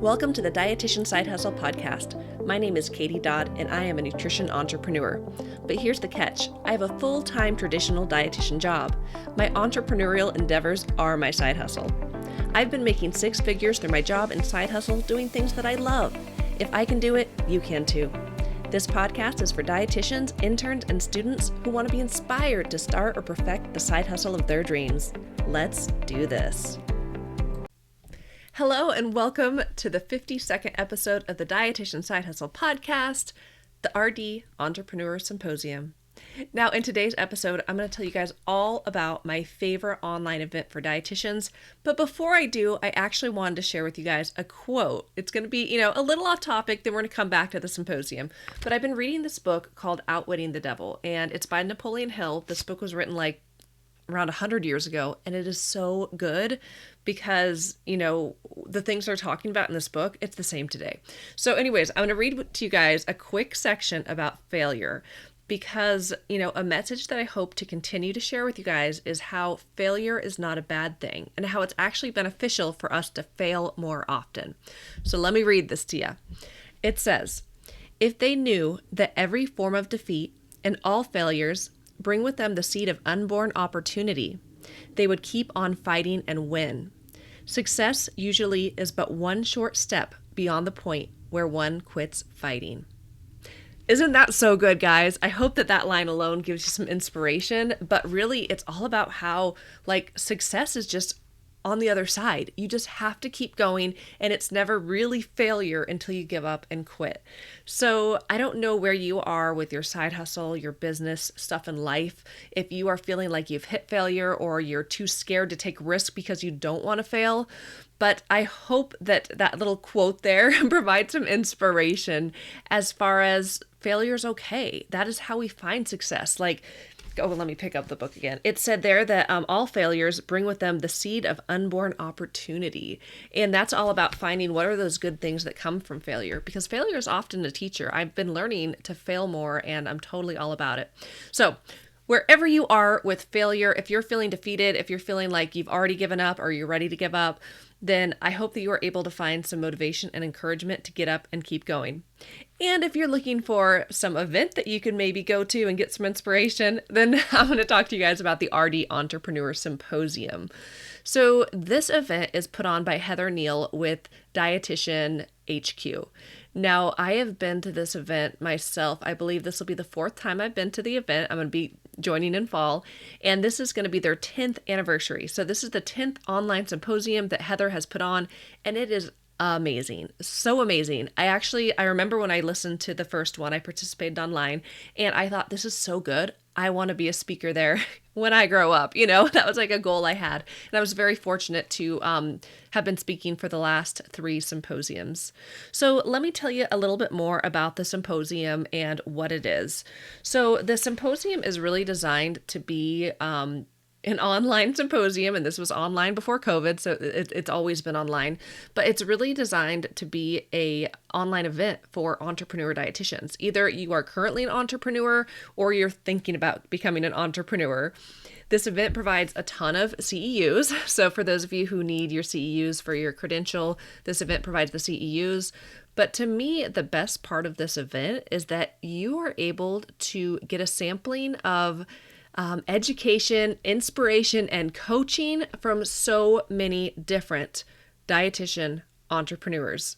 Welcome to the Dietitian Side Hustle podcast. My name is Katie Dodd and I am a nutrition entrepreneur. But here's the catch. I have a full-time traditional dietitian job. My entrepreneurial endeavors are my side hustle. I've been making six figures through my job and side hustle doing things that I love. If I can do it, you can too. This podcast is for dietitians, interns, and students who want to be inspired to start or perfect the side hustle of their dreams. Let's do this. Hello and welcome to the 52nd episode of the Dietitian Side Hustle podcast, the RD Entrepreneur Symposium. Now, in today's episode, I'm going to tell you guys all about my favorite online event for dietitians. But before I do, I actually wanted to share with you guys a quote. It's going to be, a little off topic, then we're going to come back to the symposium. But I've been reading this book called Outwitting the Devil, and it's by Napoleon Hill. This book was written around 100 years ago, and it is so good because, the things they're talking about in this book, it's the same today. So anyways, I'm going to read to you guys a quick section about failure because, a message that I hope to continue to share with you guys is how failure is not a bad thing and how it's actually beneficial for us to fail more often. So let me read this to you. It says, if they knew that every form of defeat and all failures bring with them the seed of unborn opportunity, they would keep on fighting and win. Success usually is but one short step beyond the point where one quits fighting. Isn't that so good, guys? I hope that line alone gives you some inspiration, but really it's all about how success is just on the other side. You just have to keep going, and it's never really failure until you give up and quit. So I don't know where you are with your side hustle, your business stuff in life. If you are feeling like you've hit failure or you're too scared to take risk because you don't want to fail, but I hope that little quote there provides some inspiration as far as failure is okay. That is how we find success. Let me pick up the book again. It said there that all failures bring with them the seed of unborn opportunity. And that's all about finding what are those good things that come from failure, because failure is often a teacher. I've been learning to fail more, and I'm totally all about it. So wherever you are with failure, if you're feeling defeated, if you're feeling like you've already given up or you're ready to give up, then I hope that you are able to find some motivation and encouragement to get up and keep going. And if you're looking for some event that you can maybe go to and get some inspiration, then I'm going to talk to you guys about the RD Entrepreneur Symposium. So this event is put on by Heather Neal with Dietitian HQ. Now, I have been to this event myself. I believe this will be the fourth time I've been to the event. I'm going to be joining in fall, and this is going to be their 10th anniversary. So this is the 10th online symposium that Heather has put on, and it is amazing. So amazing. I remember when I listened to the first one, I participated online, and I thought, this is so good. I want to be a speaker there when I grow up. That was a goal I had. And I was very fortunate to have been speaking for the last 3 symposiums. So let me tell you a little bit more about the symposium and what it is. So the symposium is really designed to be an online symposium, and this was online before COVID, so it's always been online, but it's really designed to be a online event for entrepreneur dietitians. Either you are currently an entrepreneur or you're thinking about becoming an entrepreneur. This event provides a ton of CEUs. So for those of you who need your CEUs for your credential, this event provides the CEUs. But to me, the best part of this event is that you are able to get a sampling of education, inspiration, and coaching from so many different dietitian entrepreneurs.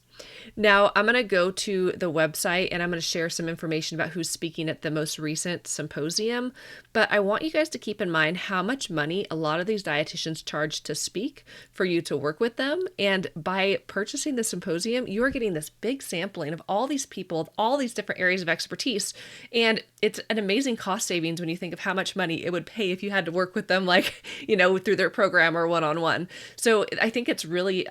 Now, I'm going to go to the website and I'm going to share some information about who's speaking at the most recent symposium, but I want you guys to keep in mind how much money a lot of these dietitians charge to speak for you to work with them. And by purchasing the symposium, you are getting this big sampling of all these people, of all these different areas of expertise. And it's an amazing cost savings when you think of how much money it would pay if you had to work with them, through their program or one-on-one. So I think it's really,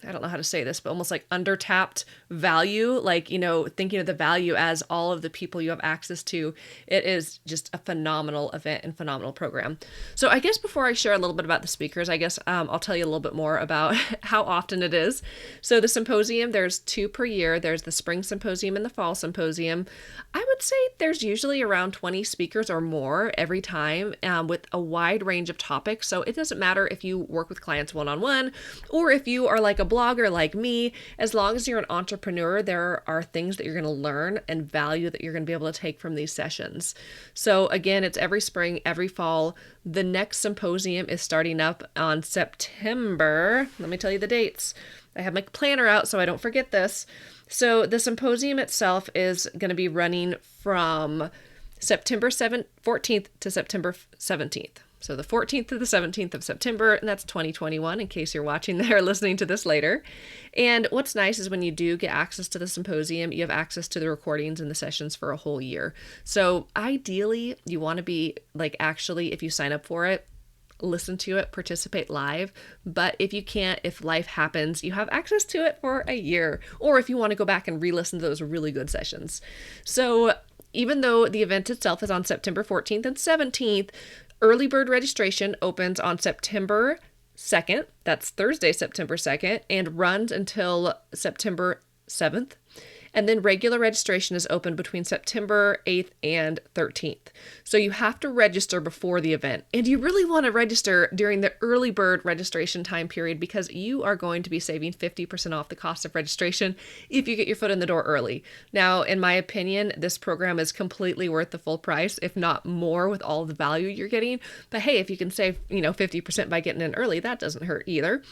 I don't know how to say this, but almost undertapped value, thinking of the value as all of the people you have access to. It is just a phenomenal event and phenomenal program. So I guess before I share a little bit about the speakers, I'll tell you a little bit more about how often it is. So the symposium, there's 2 per year. There's the spring symposium and the fall symposium. I would say there's usually around 20 speakers or more every time, with a wide range of topics. So it doesn't matter if you work with clients one-on-one or if you are like a blogger like me, as long as you're an entrepreneur, there are things that you're going to learn and value that you're going to be able to take from these sessions. So again, it's every spring, every fall. The next symposium is starting up on September. Let me tell you the dates. I have my planner out so I don't forget this. So the symposium itself is going to be running from September 14th to September 17th. So the 14th to the 17th of September, and that's 2021 in case you're watching there listening to this later. And what's nice is when you do get access to the symposium, you have access to the recordings and the sessions for a whole year. So ideally, you want to be like, actually, if you sign up for it, listen to it, participate live. But if you can't, if life happens, you have access to it for a year. Or if you want to go back and re-listen to those really good sessions. So even though the event itself is on September 14th and 17th, early bird registration opens on September 2nd. That's Thursday, September 2nd, and runs until September 7th. And then regular registration is open between September 8th and 13th. So you have to register before the event. And you really want to register during the early bird registration time period because you are going to be saving 50% off the cost of registration if you get your foot in the door early. Now, in my opinion, this program is completely worth the full price, if not more, with all the value you're getting. But hey, if you can save, 50% by getting in early, that doesn't hurt either.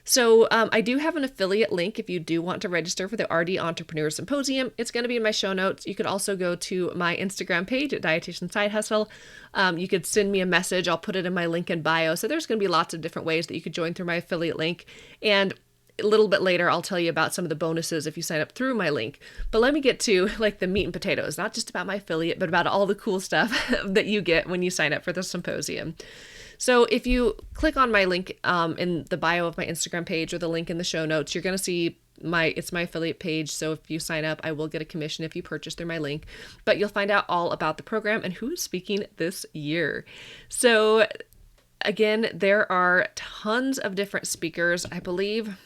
So I do have an affiliate link if you do want to register for the RD Entrepreneur Symposium. It's going to be in my show notes. You could also go to my Instagram page at Dietitian Side Hustle. You could send me a message. I'll put it in my link in bio. So there's going to be lots of different ways that you could join through my affiliate link. And a little bit later, I'll tell you about some of the bonuses if you sign up through my link. But let me get to like the meat and potatoes, not just about my affiliate, but about all the cool stuff that you get when you sign up for the symposium. So if you click on my link in the bio of my Instagram page or the link in the show notes, you're going to see it's my affiliate page. So if you sign up, I will get a commission if you purchase through my link, but you'll find out all about the program and who is speaking this year. So again, there are tons of different speakers. I believe,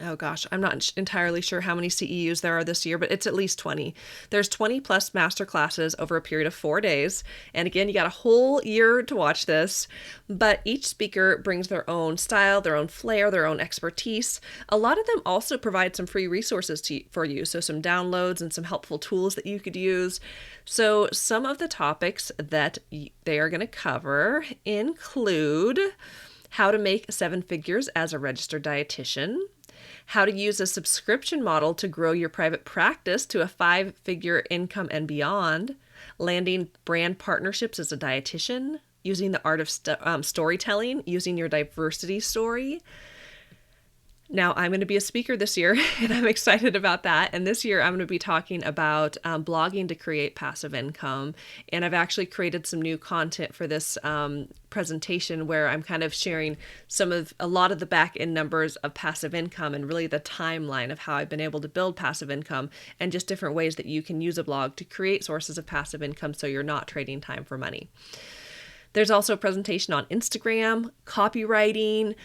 oh gosh, I'm not entirely sure how many CEUs there are this year, but it's at least 20. There's 20 plus master classes over a period of 4 days. And again, you got a whole year to watch this, but each speaker brings their own style, their own flair, their own expertise. A lot of them also provide some free resources for you. So some downloads and some helpful tools that you could use. So some of the topics that they are going to cover include how to make 7 figures as a registered dietitian, how to use a subscription model to grow your private practice to a 5-figure income and beyond, landing brand partnerships as a dietitian, using the art of storytelling, using your diversity story. Now, I'm going to be a speaker this year, and I'm excited about that. And this year, I'm going to be talking about blogging to create passive income. And I've actually created some new content for this presentation where I'm kind of sharing a lot of the back end numbers of passive income and really the timeline of how I've been able to build passive income and just different ways that you can use a blog to create sources of passive income so you're not trading time for money. There's also a presentation on Instagram, copywriting,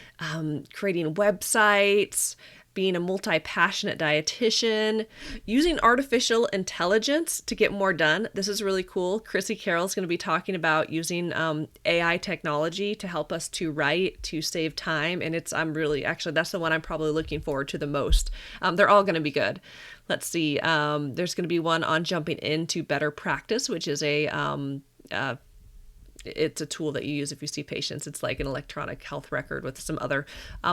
creating websites, being a multi-passionate dietitian, using artificial intelligence to get more done. This is really cool. Chrissy Carroll is going to be talking about using AI technology to help us to write, to save time. And that's the one I'm probably looking forward to the most. They're all going to be good. Let's see. There's going to be one on jumping into Better Practice, which is it's a tool that you use if you see patients. It's like an electronic health record with some other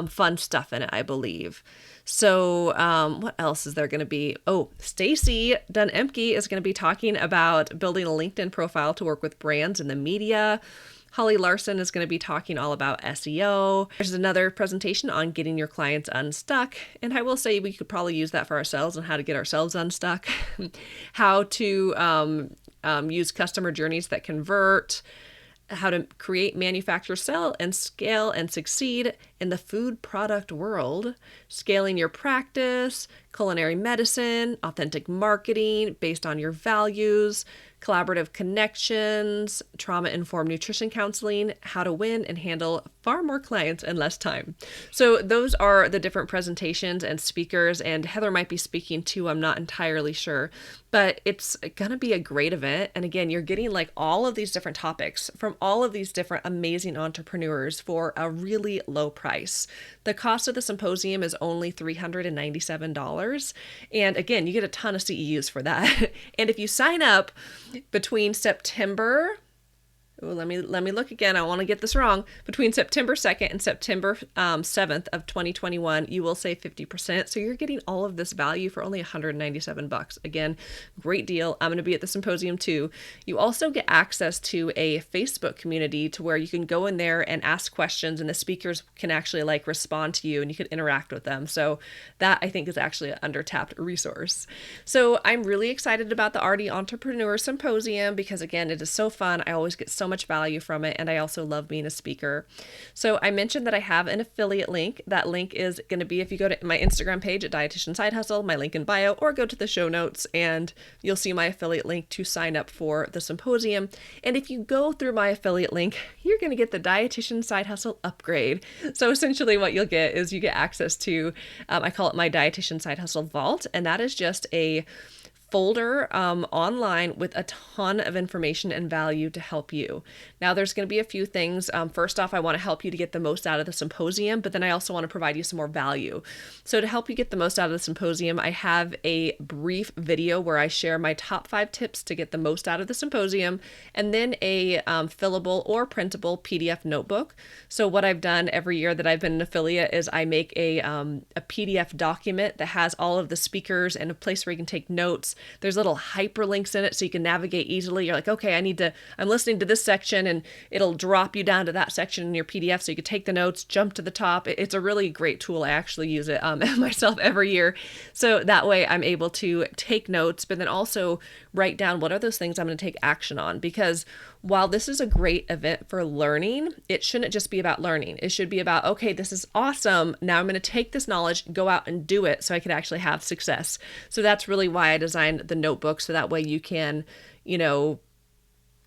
fun stuff in it, I believe. So what else is there going to be? Oh, Stacy Dunn-Emke is going to be talking about building a LinkedIn profile to work with brands in the media. Holly Larson is going to be talking all about SEO. There's another presentation on getting your clients unstuck. And I will say we could probably use that for ourselves and how to get ourselves unstuck. How to use customer journeys that convert, how to create, manufacture, sell, and scale and succeed in the food product world, scaling your practice, culinary medicine, authentic marketing based on your values, collaborative connections, trauma-informed nutrition counseling, how to win and handle far more clients in less time. So those are the different presentations and speakers, and Heather might be speaking too, I'm not entirely sure, but it's gonna be a great event. And again, you're getting like all of these different topics from all of these different amazing entrepreneurs for a really low price. price. The cost of the symposium is only $397. And again, you get a ton of CEUs for that. And if you sign up between September, let me look again. I want to get this wrong. Between September 2nd and September 7th of 2021, you will save 50%. So you're getting all of this value for only $197. Again, great deal. I'm going to be at the symposium too. You also get access to a Facebook community to where you can go in there and ask questions, and the speakers can actually like respond to you and you can interact with them. So that I think is actually an undertapped resource. So I'm really excited about the RD Entrepreneur Symposium because again, it is so fun. I always get so much value from it, and I also love being a speaker. So I mentioned that I have an affiliate link. That link is going to be, if you go to my Instagram page at Dietitian Side Hustle, my link in bio, or go to the show notes and you'll see my affiliate link to sign up for the symposium. And if you go through my affiliate link, you're going to get the Dietitian Side Hustle upgrade. So essentially what you'll get is you get access to, I call it my Dietitian Side Hustle Vault, and that is just a folder online with a ton of information and value to help you. Now, there's going to be a few things. First off, I want to help you to get the most out of the symposium, but then I also want to provide you some more value. So to help you get the most out of the symposium, I have a brief video where I share my top 5 tips to get the most out of the symposium, and then a fillable or printable PDF notebook. So what I've done every year that I've been an affiliate is I make a PDF document that has all of the speakers and a place where you can take notes. There's little hyperlinks in it so you can navigate easily. You're like, okay, I'm listening to this section, and it'll drop you down to that section in your PDF so you can take the notes, jump to the top. It's a really great tool. I actually use it myself every year. So that way I'm able to take notes, but then also write down what are those things I'm going to take action on. Because while this is a great event for learning, it shouldn't just be about learning. It should be about, okay, this is awesome. Now I'm going to take this knowledge, go out and do it so I can actually have success. So that's really why I designed the notebook. So that way you can,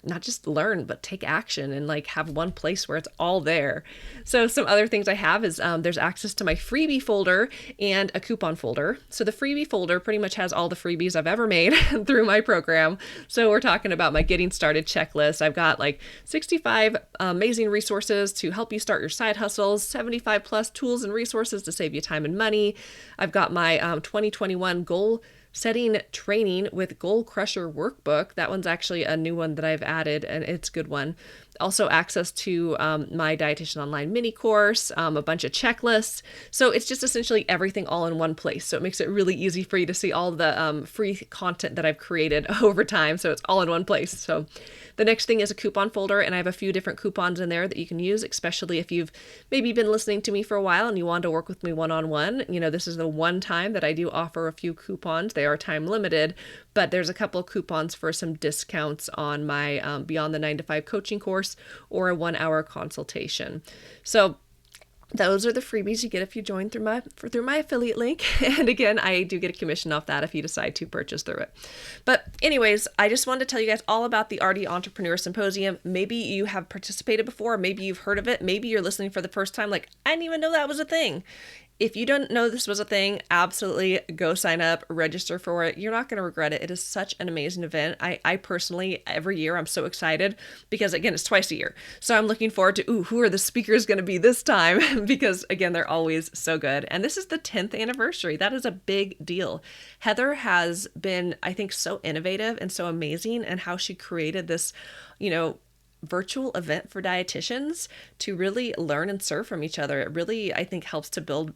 not just learn, but take action and like have one place where it's all there. So some other things I have is there's access to my freebie folder and a coupon folder. So the freebie folder pretty much has all the freebies I've ever made through my program. So we're talking about my getting started checklist. I've got like 65 amazing resources to help you start your side hustles, 75 plus tools and resources to save you time and money. I've got my 2021 goal setting training with Goal Crusher workbook. That one's actually a new one that I've added, and it's a good one. Also access to my Dietitian Online mini course, a bunch of checklists. So it's just essentially everything all in one place. So it makes it really easy for you to see all the free content that I've created over time. So it's all in one place. So the next thing is a coupon folder, and I have a few different coupons in there that you can use, especially if you've maybe been listening to me for a while and you want to work with me one-on-one. This is the one time that I do offer a few coupons. They are time limited, but there's a couple of coupons for some discounts on my Beyond the 9 to 5 coaching course or a 1-hour consultation. So those are the freebies you get if you join through my affiliate link. And again, I do get a commission off that if you decide to purchase through it. But anyways, I just wanted to tell you guys all about the RD Entrepreneur Symposium. Maybe you have participated before, maybe you've heard of it, maybe you're listening for the first time, like, I didn't even know that was a thing. If you don't know this was a thing, absolutely go sign up, register for it. You're not going to regret it. It is such an amazing event. I personally, every year, I'm so excited because, again, it's twice a year. So I'm looking forward to, who are the speakers going to be this time? Because, again, they're always so good. And this is the 10th anniversary. That is a big deal. Heather has been, I think, so innovative and so amazing in how she created this, virtual event for dietitians to really learn and serve from each other. It really, I think, helps to build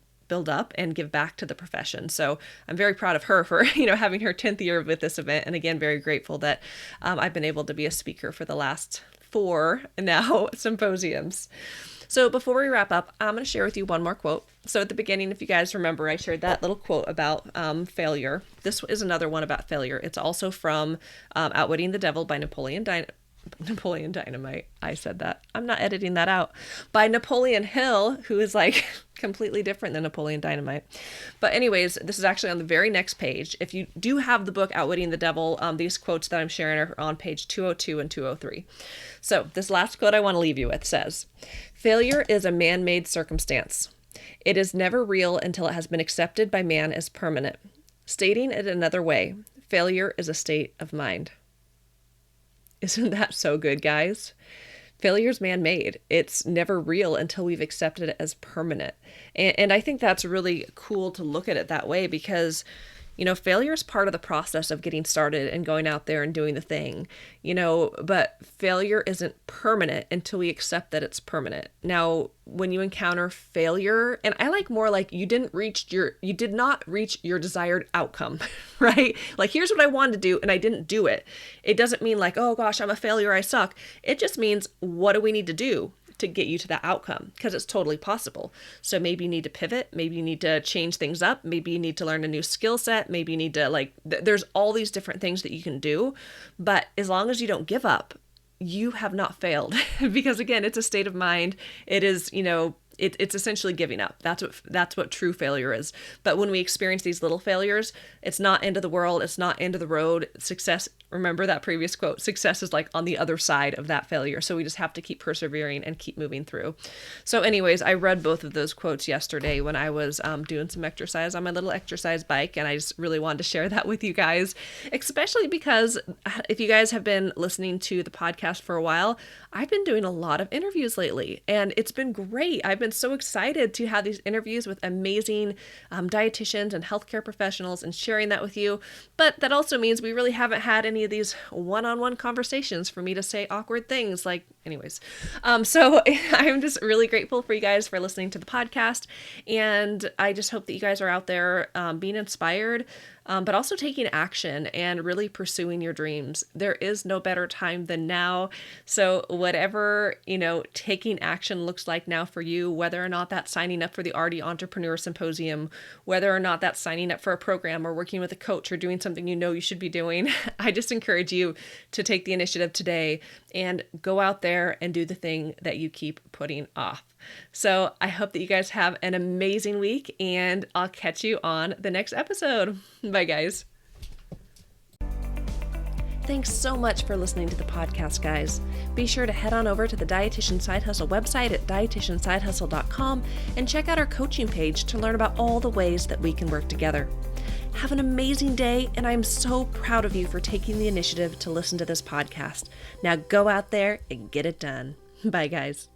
up and give back to the profession. So I'm very proud of her for, having her 10th year with this event. And again, very grateful that I've been able to be a speaker for the last 4 now symposiums. So before we wrap up, I'm going to share with you one more quote. So at the beginning, if you guys remember, I shared that little quote about failure. This is another one about failure. It's also from Outwitting the Devil by Napoleon Dynamite. I said that. I'm not editing that out. By Napoleon Hill, who is like completely different than Napoleon Dynamite. But anyways, this is actually on the very next page. If you do have the book Outwitting the Devil, these quotes that I'm sharing are on page 202 and 203. So this last quote I want to leave you with says, "Failure is a man-made circumstance. It is never real until it has been accepted by man as permanent. Stating it another way, failure is a state of mind." Isn't that so good, guys? Failure's man-made. It's never real until we've accepted it as permanent. And I think that's really cool to look at it that way because, failure is part of the process of getting started and going out there and doing the thing, but failure isn't permanent until we accept that it's permanent. Now, when you encounter failure, and I like more like you did not reach your desired outcome, right? Like, here's what I wanted to do and I didn't do it. It doesn't mean like, oh gosh, I'm a failure, I suck. It just means, what do we need to do to get you to that outcome? Because it's totally possible. So maybe you need to pivot. Maybe you need to change things up. Maybe you need to learn a new skill set. Maybe you need to there's all these different things that you can do. But as long as you don't give up, you have not failed. Because again, it's a state of mind. It is, it's essentially giving up. That's what true failure is. But when we experience these little failures, it's not end of the world. It's not end of the road. Success, remember that previous quote, success is like on the other side of that failure. So we just have to keep persevering and keep moving through. So anyways, I read both of those quotes yesterday when I was doing some exercise on my little exercise bike. And I just really wanted to share that with you guys, especially because if you guys have been listening to the podcast for a while, I've been doing a lot of interviews lately and it's been great. I've been so excited to have these interviews with amazing dietitians and healthcare professionals and sharing that with you. But that also means we really haven't had any of these one-on-one conversations for me to say awkward things so I'm just really grateful for you guys for listening to the podcast. And I just hope that you guys are out there being inspired, but also taking action and really pursuing your dreams. There is no better time than now. So whatever, taking action looks like now for you, whether or not that's signing up for the RD Entrepreneur Symposium, whether or not that's signing up for a program or working with a coach or doing something you should be doing, I just encourage you to take the initiative today and go out there and do the thing that you keep putting off. So I hope that you guys have an amazing week and I'll catch you on the next episode. Bye, guys. Thanks so much for listening to the podcast, guys. Be sure to head on over to the Dietitian Side Hustle website at dietitiansidehustle.com and check out our coaching page to learn about all the ways that we can work together. Have an amazing day, and I'm so proud of you for taking the initiative to listen to this podcast. Now go out there and get it done. Bye, guys.